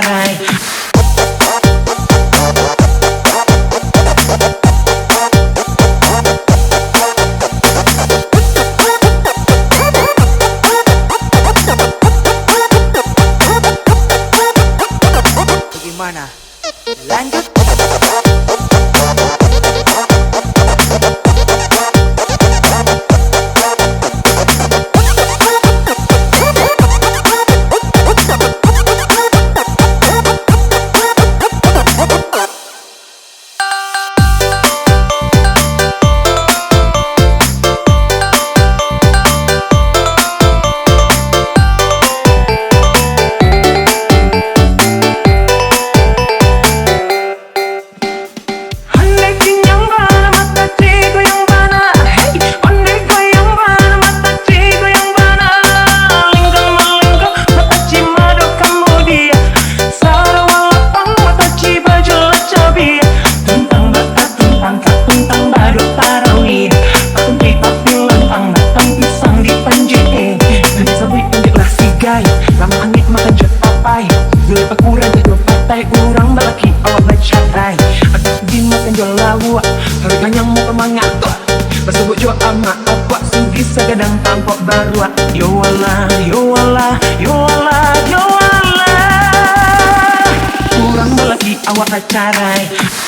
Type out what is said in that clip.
carai. Bagaimana? Lanjut. Lama angin makan jet papai Gulai pakuran jatuh patai Urang balaki awak bercarai Aku pergi makan jual lawa Harganya mau pemangat Bersebut jual ama apa Sugi segadang tampok baru Yo Allah, yo Allah, yo Allah, yo Allah Urang balaki awak bercarai